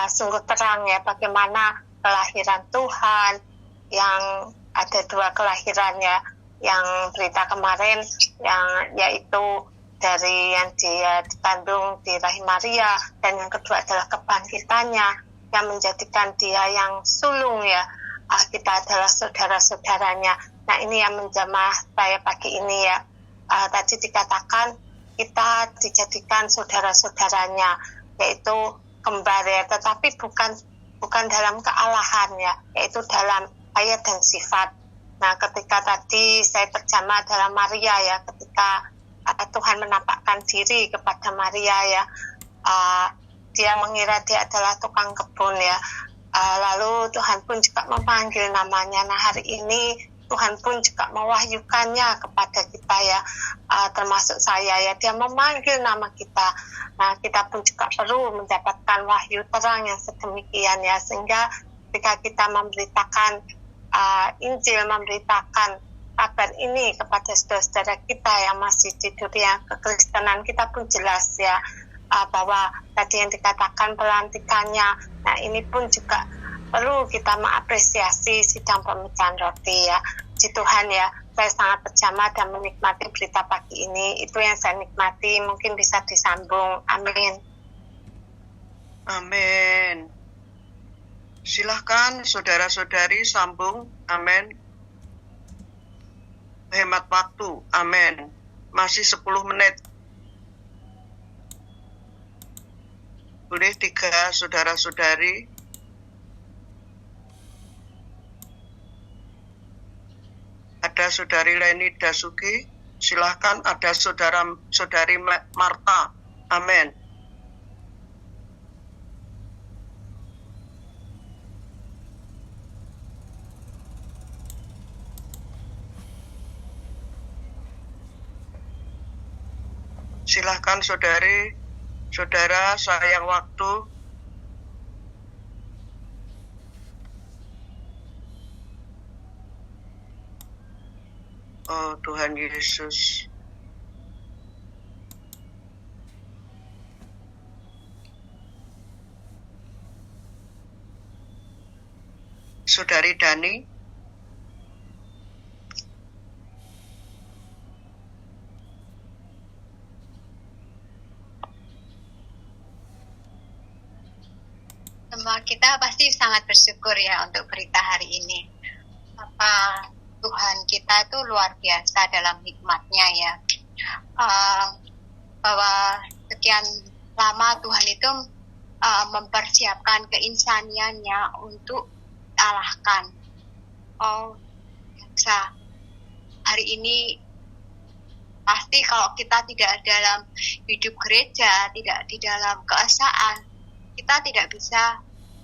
sungguh terang ya bagaimana kelahiran Tuhan, yang ada dua kelahiran ya, yang berita kemarin yang yaitu dari yang dia dikandung di rahim Maria, dan yang kedua adalah kebangkitannya yang menjadikan dia yang sulung ya. Kita adalah saudara-saudaranya. Nah ini yang menjamah saya pagi ini ya. Tadi dikatakan kita dijadikan saudara-saudaranya, yaitu kembar ya, tetapi bukan dalam kealahan ya, yaitu dalam ayat dan sifat. Nah, ketika tadi saya terjamah dalam Maria ya, ketika Tuhan menampakkan diri kepada Maria ya, dia mengira dia adalah tukang kebun ya. Lalu Tuhan pun juga memanggil namanya. Nah, hari ini Tuhan pun juga mewahyukannya kepada kita ya, termasuk saya ya, dia memanggil nama kita. Nah, kita pun juga perlu mendapatkan wahyu terang yang sedemikian ya, sehingga ketika kita memberitakan Injil, memberitakan kabar ini kepada saudara-saudara kita yang masih di dunia kekristenan, kita pun jelas ya, bahwa tadi yang dikatakan pelantikannya. Nah, ini pun juga perlu kita mengapresiasi sidang pemecahan roti ya. Puji Tuhan ya, saya sangat terjamah dan menikmati berita pagi ini. Itu yang saya nikmati, mungkin bisa disambung. Amin. Amin. Silahkan saudara-saudari sambung. Amin. Hemat waktu. Amin. Masih 10 menit. Boleh 3 saudara-saudari. Ada saudari Leni Dasuki. Silahkan, ada saudari Marta. Amin. Silahkan saudara, sayang waktu. Oh Tuhan Yesus. Saudari Dani. Kita pasti sangat bersyukur ya untuk berita hari ini. Tuhan kita itu luar biasa dalam hikmatnya ya. Bahwa sekian lama Tuhan itu mempersiapkan keinsaniannya untuk dialahkan. Oh, biasa. Hari ini pasti kalau kita tidak dalam hidup gereja, tidak di dalam keesaan, kita tidak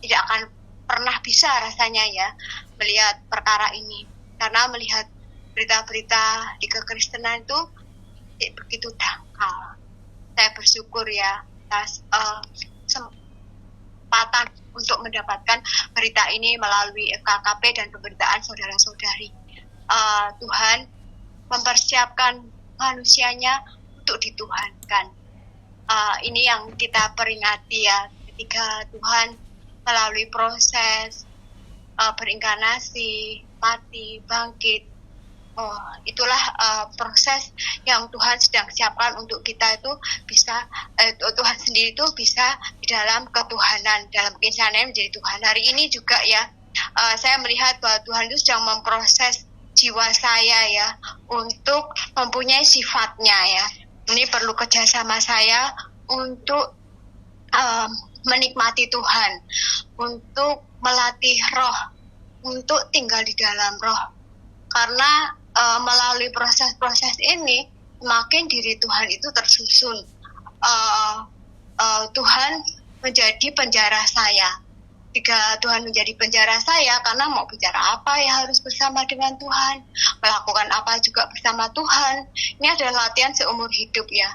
akan pernah bisa rasanya ya melihat perkara ini, karena melihat berita-berita di kekristenan itu begitu dangkal. Saya bersyukur ya atas kesempatan untuk mendapatkan berita ini melalui FKKP dan pemberitaan saudara-saudari. Tuhan mempersiapkan manusianya untuk dituhankan. Ini yang kita peringati ya, ketika Tuhan melalui proses berinkarnasi, mati, bangkit. Itulah proses yang Tuhan sedang siapkan untuk kita itu bisa, Tuhan sendiri itu bisa di dalam ketuhanan, dalam keinsanan menjadi Tuhan. Hari ini juga ya, saya melihat bahwa Tuhan itu sedang memproses jiwa saya ya, untuk mempunyai sifatnya ya. Ini perlu kerjasama saya untuk menikmati Tuhan, untuk melatih roh, untuk tinggal di dalam roh. Karena melalui proses-proses ini, semakin diri Tuhan itu tersusun. Tuhan menjadi penjara saya. Jika Tuhan menjadi penjara saya, karena mau bicara apa ya harus bersama dengan Tuhan, melakukan apa juga bersama Tuhan. Ini adalah latihan seumur hidup ya.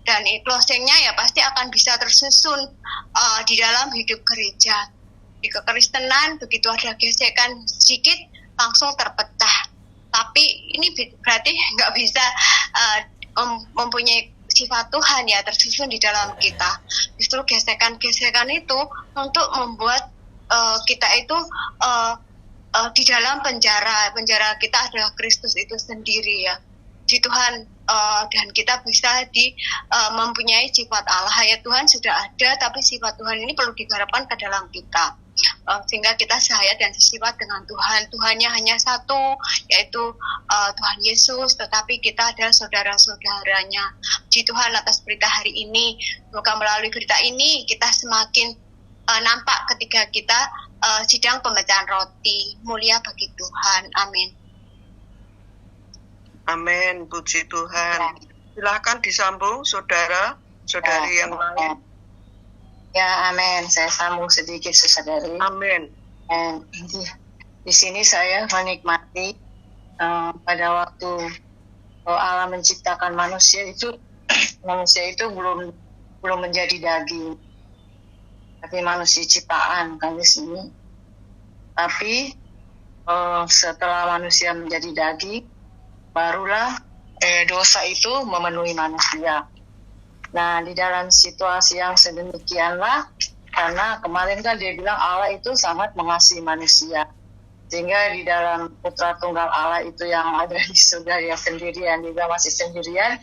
Dan closing-nya ya pasti akan bisa tersusun di dalam hidup gereja. Di kekristenan begitu ada gesekan sedikit langsung terpecah. Tapi ini berarti nggak bisa mempunyai sifat Tuhan ya tersusun di dalam kita. Justru gesekan-gesekan itu untuk membuat kita itu di dalam penjara kita adalah Kristus itu sendiri ya. Di Tuhan dan kita bisa mempunyai sifat Allah ya. Tuhan sudah ada, tapi sifat Tuhan ini perlu digarapkan ke dalam kita, sehingga kita sehayat dan sesifat dengan Tuhan. Tuhannya hanya satu, yaitu Tuhan Yesus, tetapi kita adalah saudara-saudaranya. Puji Tuhan atas berita hari ini. Semoga melalui berita ini kita semakin nampak ketika kita sidang pemecahan roti. Mulia bagi Tuhan. Amin. Amin, puji Tuhan. Silahkan disambung saudara-saudari yang lain. Ya, amin. Saya sambung sedikit, saudari. Amin. Di sini saya menikmati pada waktu Allah menciptakan manusia itu belum menjadi daging, tapi manusia ciptaan kan di sini. Tapi setelah manusia menjadi daging, barulah dosa itu memenuhi manusia. Nah, di dalam situasi yang sedemikianlah, karena kemarin kan dia bilang Allah itu sangat mengasihi manusia, sehingga di dalam Putra Tunggal Allah itu yang ada di surga dia sendirian, juga masih sendirian,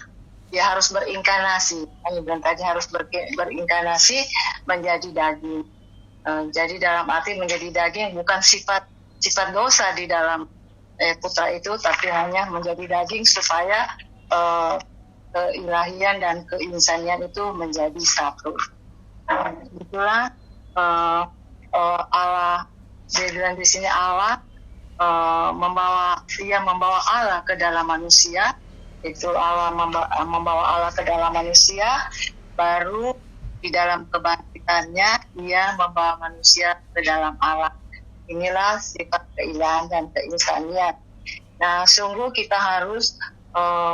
dia harus berinkarnasi. Kami bilang tadi harus berinkarnasi menjadi daging. Jadi dalam arti menjadi daging bukan sifat dosa di dalam putra itu, tapi hanya menjadi daging supaya keilahian dan keinsanian itu menjadi satu. Itulah Allah, dia bilang di sini Allah membawa Allah ke dalam manusia. Itu Allah membawa Allah ke dalam manusia, baru di dalam kebangkitannya dia membawa manusia ke dalam Allah. Inilah sifat keilahian dan keinsanian. Nah, sungguh kita harus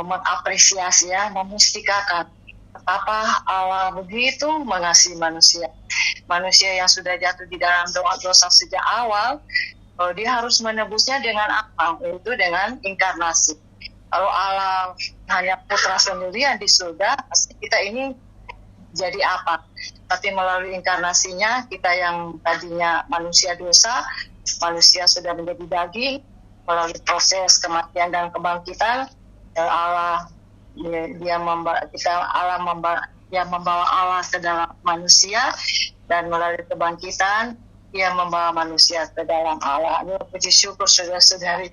mengapresiasi, memustikakan betapa Allah begitu mengasihi manusia. Manusia yang sudah jatuh di dalam dosa sejak awal, dia harus menebusnya dengan apa? Itu dengan inkarnasi. Kalau Allah hanya putra sendirian di surga, pasti kita ini jadi apa? Tapi melalui inkarnasinya, kita yang tadinya manusia dosa, manusia sudah menjadi daging, melalui proses kematian dan kebangkitan, Allah membawa Allah ke dalam manusia, dan melalui kebangkitan dia membawa manusia ke dalam Allah. Puji syukur saudara-saudari,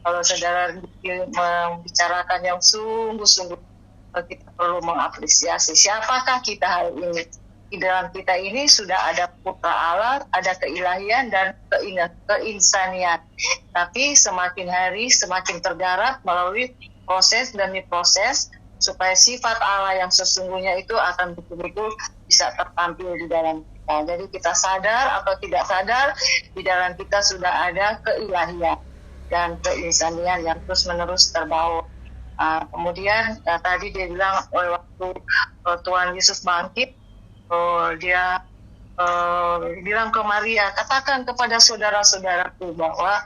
kalau saudara membicarakan yang sungguh-sungguh, kita perlu mengapresiasi siapakah kita hari ini. Di dalam kita ini sudah ada putra Allah, ada keilahian dan keinsanian. Tapi semakin hari semakin tergarap melalui proses demi proses, supaya sifat Allah yang sesungguhnya itu akan betul-betul bisa tertampil di dalam kita. Jadi kita sadar atau tidak sadar, di dalam kita sudah ada keilahian dan keinsanian yang terus-menerus terbawa. Kemudian tadi dia bilang waktu Tuhan Yesus bangkit, dia bilang ke Maria, katakan kepada saudara-saudaraku bahwa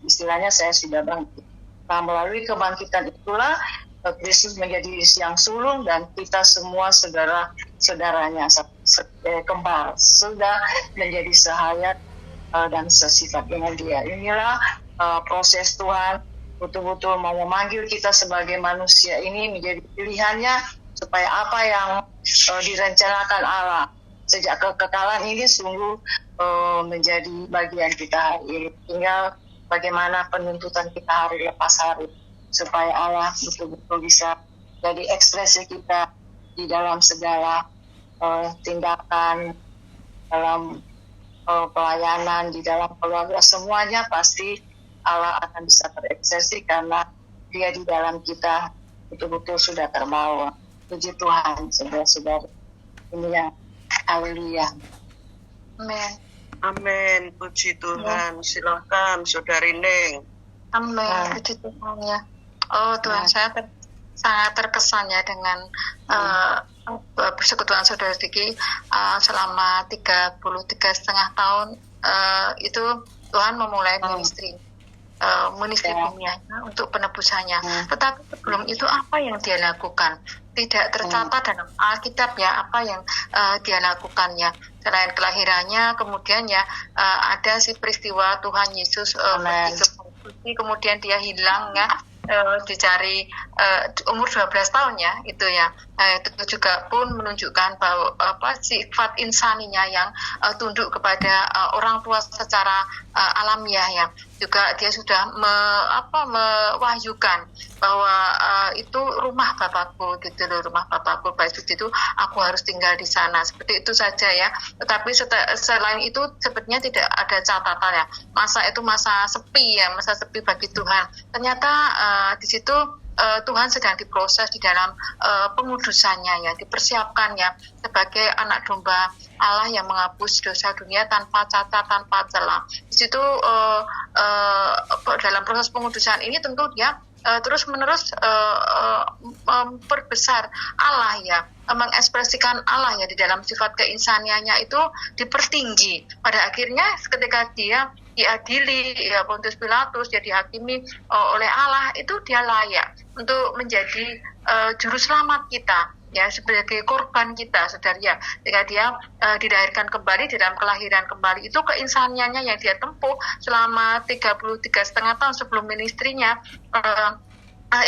istilahnya saya sudah bangkit. Nah, melalui kebangkitan itulah Kristus menjadi yang sulung, dan kita semua saudara-saudaranya kembar sudah menjadi sehayat dan sesifat dengan dia. Inilah proses Tuhan betul-betul mau memanggil kita sebagai manusia ini menjadi pilihannya, supaya apa yang direncanakan Allah sejak kekekalan ini sungguh menjadi bagian kita hari ini. Tinggal bagaimana penuntutan kita hari lepas hari, supaya Allah betul-betul bisa jadi ekspresi kita di dalam segala tindakan, dalam pelayanan, di dalam keluarga, semuanya pasti Allah akan bisa terekspresi karena dia di dalam kita betul-betul sudah terbawa. Puji Tuhan, saudara-saudara. Ini yang haleluya. Amin. Amin, puji Tuhan. Silakan Saudari Neng. Amin, puji Tuhan ya. Oh Tuhan, saya sangat terkesan ya dengan persekutuan Saudara Diki selama 33,5 tahun. Itu Tuhan memulai ministry dunia untuk penebusannya. Tetapi sebelum itu apa yang dia lakukan? Tidak tercatat dalam Alkitab ya, apa yang dia lakukannya. Selain kelahirannya, kemudian ya ada si peristiwa Tuhan Yesus pergi ke bukti, kemudian dia hilang ya, dicari umur 12 tahun ya, itu ya. Itu juga pun menunjukkan bahwa sifat insaninya yang tunduk kepada orang tua secara alamiah ya. juga dia sudah mewahyukan bahwa itu rumah Bapakku gitu loh, rumah Bapakku, baik itu aku harus tinggal di sana, seperti itu saja ya. Tetapi selain itu sepertinya tidak ada catatan ya, masa itu masa sepi ya, masa sepi bagi Tuhan. Ternyata di situ Tuhan sedang diproses di dalam pengudusannya ya, dipersiapkan ya sebagai anak domba Allah yang menghapus dosa dunia tanpa cacat, tanpa celah. Di situ dalam proses pengudusan ini tentu dia terus menerus memperbesar Allah ya, mengekspresikan Allah ya di dalam sifat keinsaniannya itu dipertinggi. Pada akhirnya ketika dia diadili ya Pontius Pilatus, dia dihakimi oleh Allah, itu dia layak untuk menjadi juru selamat kita ya, sebagai korban kita, saudara ya. Ketika dia dilahirkan kembali, di dalam kelahiran kembali itu keinsaniannya yang dia tempuh selama 33,5 tahun sebelum ministrinya,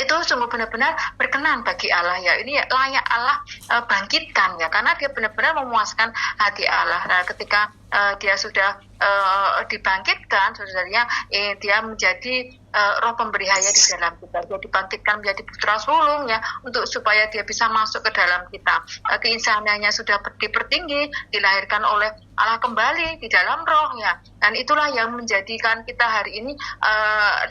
itu sungguh benar-benar berkenan bagi Allah ya. Ini layak Allah bangkitkan ya, karena dia benar-benar memuaskan hati Allah. Nah, ketika dia sudah dibangkitkan, saudaranya, dia menjadi roh pemberi haya di dalam kita. Dia dibangkitkan menjadi putra sulung ya, untuk supaya dia bisa masuk ke dalam kita. Keinsaniannya sudah dipertinggi, dilahirkan oleh Allah kembali di dalam roh ya. Dan itulah yang menjadikan kita hari ini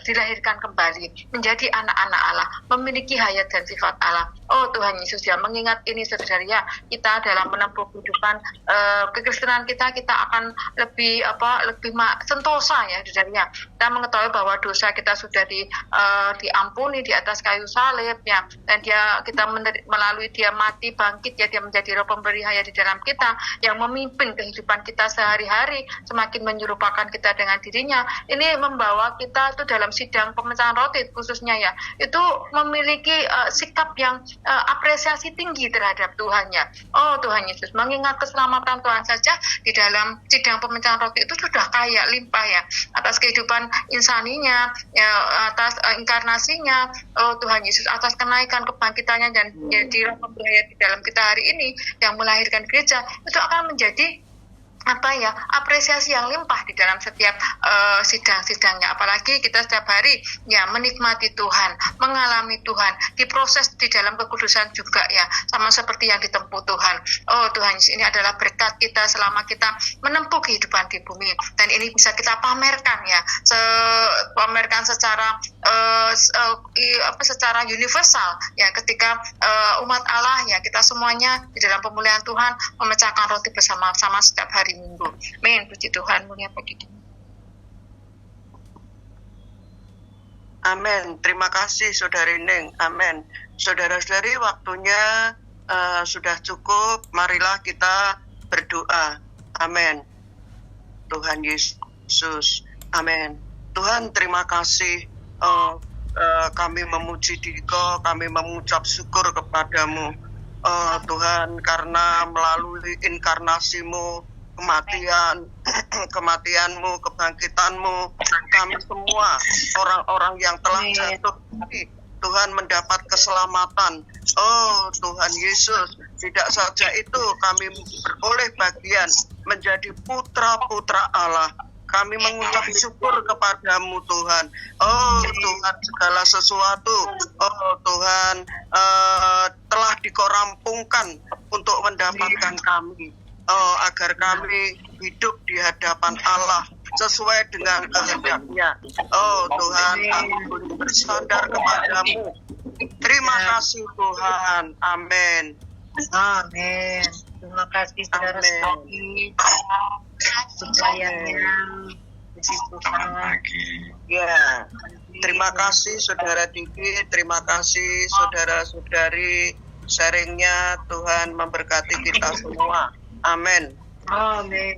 dilahirkan kembali menjadi anak-anak Allah, memiliki hayat dan sifat Allah. Oh Tuhan Yesus ya, mengingat ini saudara ya, kita dalam menempuh kehidupan kekristenan kita akan lebih sentosa ya saudara. Kita mengetahui bahwa dosa kita sudah diampuni di atas kayu salib ya, dan kita melalui dia mati bangkit ya, dia menjadi roh pemberi haya di dalam kita yang memimpin kehidupan kita sehari-hari, semakin menyerupakan kita dengan dirinya. Ini membawa kita itu dalam sidang pemecahan roti khususnya ya, itu memiliki sikap yang apresiasi tinggi terhadap Tuhan ya. Oh Tuhan Yesus, mengingat keselamatan Tuhan saja di dalam sidang pemecahan roti itu sudah kaya limpah ya, atas kehidupan insaninya ya, atas inkarnasinya. Oh Tuhan Yesus, atas kenaikan kebangkitannya dan jadi roh pemberi haya di dalam kita hari ini yang melahirkan gereja, itu akan menjadi apresiasi yang limpah di dalam setiap sidang-sidangnya. Apalagi kita setiap hari ya menikmati Tuhan, mengalami Tuhan, diproses di dalam kekudusan juga ya, sama seperti yang ditempuh Tuhan. Oh Tuhan, ini adalah berkat kita selama kita menempuh kehidupan di bumi, dan ini bisa kita pamerkan ya, pamerkan secara secara universal ya, ketika umat Allah ya, kita semuanya di dalam pemulihan Tuhan memecahkan roti bersama-sama setiap hari Minggu. Amin. Puji Tuhan, mulia bagi Tuhan. Amin. Terima kasih Saudari Ning. Amin. Saudara-saudari, waktunya sudah cukup. Marilah kita berdoa. Amin. Tuhan Yesus. Amin. Tuhan, terima kasih. Kami memuji Dikau, kami mengucap syukur kepadamu. Tuhan, karena melalui inkarnasi-Mu, kematianmu, kebangkitanmu, kami semua orang-orang yang telah jatuh Tuhan mendapat keselamatan. Oh Tuhan Yesus, tidak saja itu, kami beroleh bagian menjadi putra-putra Allah. Kami mengucap syukur kepadamu Tuhan. Oh Tuhan, segala sesuatu, oh Tuhan, telah Dikau rampungkan untuk mendapatkan kami. Oh, agar kami hidup di hadapan Allah sesuai dengan kehendak-Nya. Oh Tuhan, kami boleh bersandar kepadamu. Terima kasih Tuhan. Amin. Amin. Terima kasih saudara sekali. Percayaannya. Selamat pagi. Ya. Terima kasih Saudara Diki, terima kasih saudara-saudari, sharingnya. Tuhan memberkati kita semua. Amin. Amin.